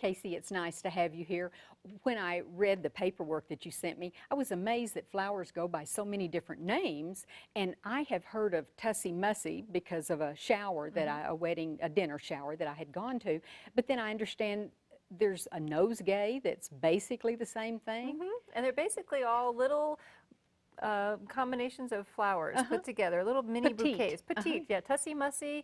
Casey, it's nice to have you here. When I read the paperwork that you sent me, I was amazed that flowers go by so many different names. And I have heard of Tussie Mussie because of a shower that a dinner shower that I had gone to. But then I understand there's a nosegay that's basically the same thing. And they're basically all little combinations of flowers put together, little mini Petite. bouquets. Petite, yeah. Tussie Mussie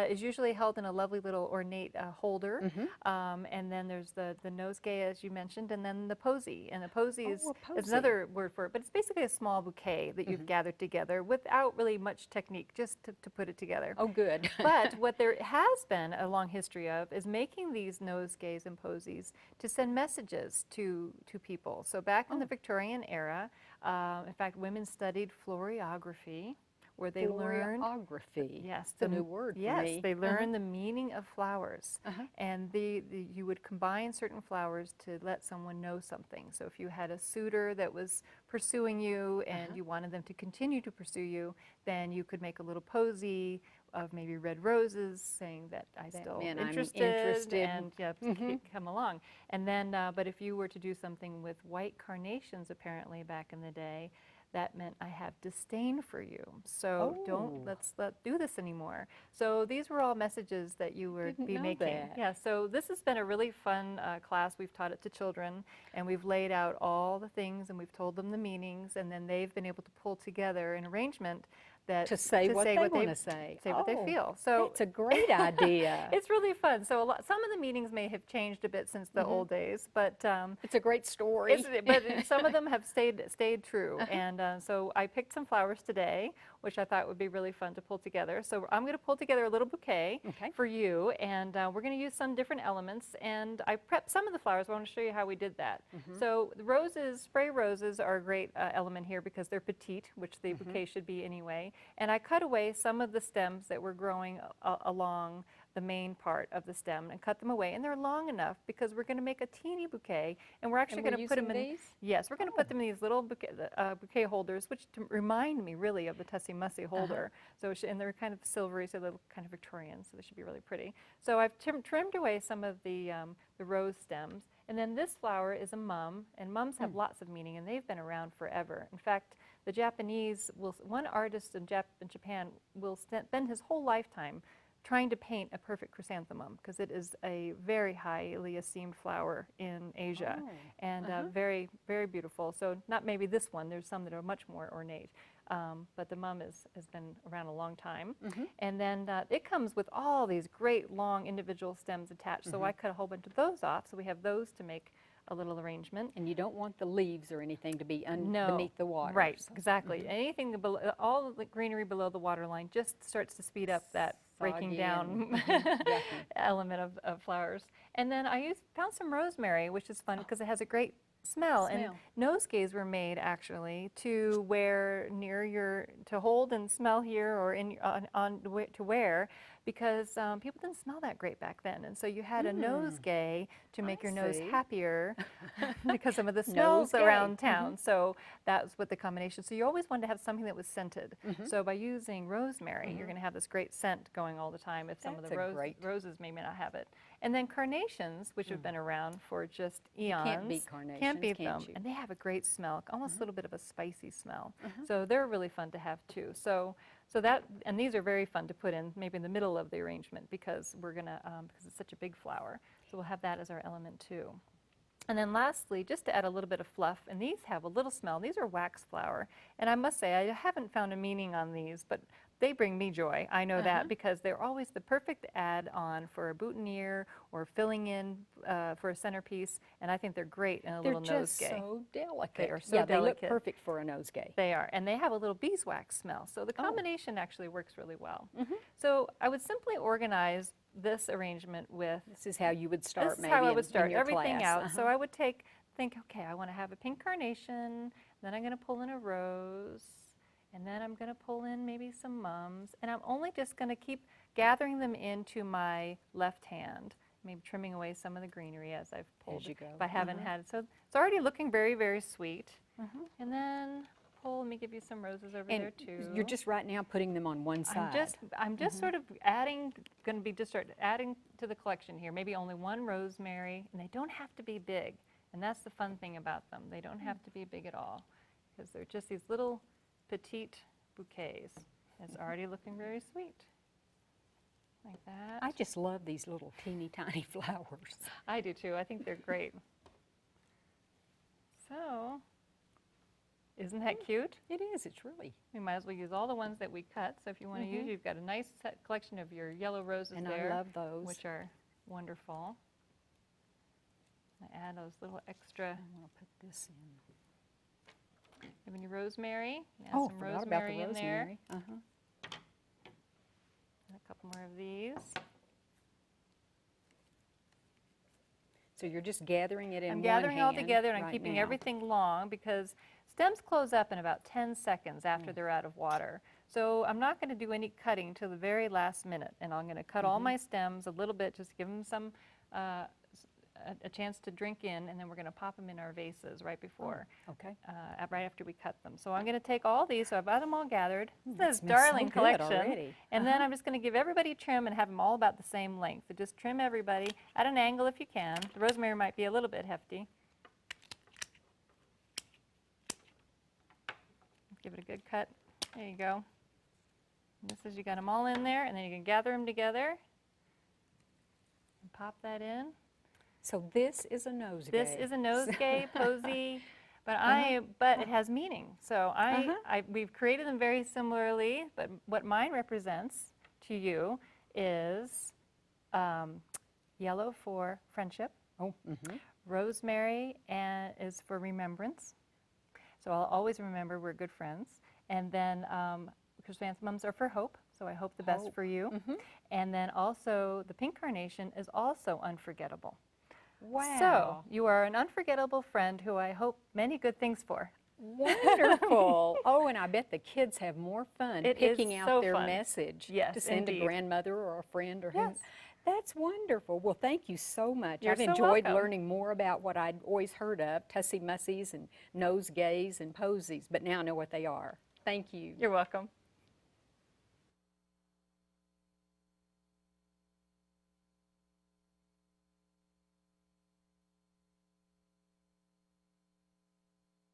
is usually held in a lovely little ornate holder. And then there's the nosegay, as you mentioned, and then the posy. And the posy is another word for it, but it's basically a small bouquet that you've gathered together without really much technique, just to put it together. Oh, good. But what there has been a long history of is making these nosegays and posies to send messages to people. So back in the Victorian era, in fact, women studied florography, where they learned yes, the new word for me. Yes, they learned the meaning of flowers, and you would combine certain flowers to let someone know something. So if you had a suitor that was pursuing you and you wanted them to continue to pursue you, then you could make a little posy of maybe red roses, saying that I'm interested, and come along. And then, but if you were to do something with white carnations, apparently back in the day, that meant I have disdain for you. So let's do this anymore. So these were all messages that you would be making. Yeah. So this has been a really fun class. We've taught it to children, and we've laid out all the things, and we've told them the meanings, and then they've been able to pull together an arrangement that to say what they want to say. Say what they feel. So it's a great idea. It's really fun. So some of the meanings may have changed a bit since the old days, but it's a great story. But some of them have stayed true. And so I picked some flowers today, which I thought would be really fun to pull together. So I'm going to pull together a little bouquet for you, and we're going to use some different elements. And I prepped some of the flowers. I want to show you how we did that. So the roses, spray roses, are a great element here because they're petite, which the bouquet should be anyway. And I cut away some of the stems that were growing along the main part of the stem and cut them away, and they're long enough because we're going to make a teeny bouquet, and we're actually going to put them in these? Yes, we're going to put them in these little bouquet holders, which remind me really of the Tussie Mussie holder. So and they're kind of silvery, so they're kind of Victorian, so they should be really pretty. So I've trimmed away some of the rose stems, and then this flower is a mum, and mums have lots of meaning, and they've been around forever. In fact, the Japanese one artist in Japan will spend his whole lifetime trying to paint a perfect chrysanthemum, because it is a very highly esteemed flower in Asia, and very, very beautiful. So not maybe this one, there's some that are much more ornate, but the mum has been around a long time. And then it comes with all these great long individual stems attached, so I cut a whole bunch of those off, so we have those to make a little arrangement. And you don't want the leaves or anything to be beneath the water. Right, exactly. Anything below, all the greenery below the water line just starts to speed up that breaking down element of flowers. And then I found some rosemary, which is fun because it has a great smell. And nosegays were made actually to wear near to hold and smell here, or to wear, because people didn't smell that great back then, and so you had a nosegay to make your nose happier because some of the smells around town. So that's what the combination. So you always wanted to have something that was scented. So by using rosemary, you're going to have this great scent going all the time. If some of the roses may not have it, and then carnations, which have been around for just eons, can't beat carnations. Can't beat them, and they have a great smell, almost a little bit of a spicy smell. So they're really fun to have too. So that, and these are very fun to put in maybe in the middle of the arrangement, because we're gonna because it's such a big flower. So we'll have that as our element too. And then lastly, just to add a little bit of fluff, and these have a little smell. These are wax flower, and I must say I haven't found a meaning on these, but they bring me joy. I know that, because they're always the perfect add-on for a boutonniere or filling in for a centerpiece, and I think they're great in a little nosegay. They're just so delicate. They are so delicate. They look perfect for a nosegay. They are, and they have a little beeswax smell, so the combination actually works really well. So I would simply organize this arrangement with... This is how you would start, maybe, I would start everything out. So I would think, okay, I want to have a pink carnation, then I'm going to pull in a rose, and then I'm going to pull in maybe some mums, and I'm only just going to keep gathering them into my left hand, maybe trimming away some of the greenery as I've pulled. As you go. If I haven't had, so it's already looking very, very sweet. And then pull, let me give you some roses over And there too. you're just right now putting them on one side. I'm just sort of adding, going to be just start adding to the collection here. Maybe only one rosemary, and they don't have to be big. And that's the fun thing about them. They don't have to be big at all, because they're just these little petite bouquets. It's already looking very sweet, like that. I just love these little teeny tiny flowers. I do too. I think they're great. So, isn't that cute? It is, it's really. We might as well use all the ones that we cut. So if you want to use, you've got a nice set collection of your yellow roses And there. I love those. Which are wonderful. I add those little extra. I'm going to put this in. Have any rosemary? Add Oh, some forgot about the rosemary in there. rosemary. And a couple more of these. So you're just gathering it in I'm one gathering all hand together, and I'm right keeping now. everything long because stems close up in about 10 seconds after they're out of water. So I'm not going to do any cutting till the very last minute, and I'm going to cut all my stems a little bit, just give them some a chance to drink in, and then we're going to pop them in our vases right before, Okay. right after we cut them. So I'm going to take all these, so I've got them all gathered. that This smells so darling good collection. already. And then I'm just going to give everybody trim and have them all about the same length. So just trim everybody at an angle if you can. The rosemary might be a little bit hefty. Give it a good cut. There you go. And this is, you got them all in there, and then you can gather them together and pop that in. So this is a nosegay. This is a nosegay, posy, but it has meaning. So we've created them very similarly, but what mine represents to you is yellow for friendship. Oh, Rosemary is for remembrance. So I'll always remember we're good friends. And then chrysanthemums are for hope. So I hope the best for you. And then also the pink carnation is also unforgettable. Wow. So you are an unforgettable friend who I hope many good things for. Wonderful. Oh, and I bet the kids have more fun It picking is out so their fun. message Yes, to send indeed. a grandmother or a friend or Yes. who. That's wonderful. Well, thank you so much. You're I've so enjoyed welcome. learning more about what I'd always heard of, Tussie Mussies and nosegays and posies, but now I know what they are. Thank you. You're welcome.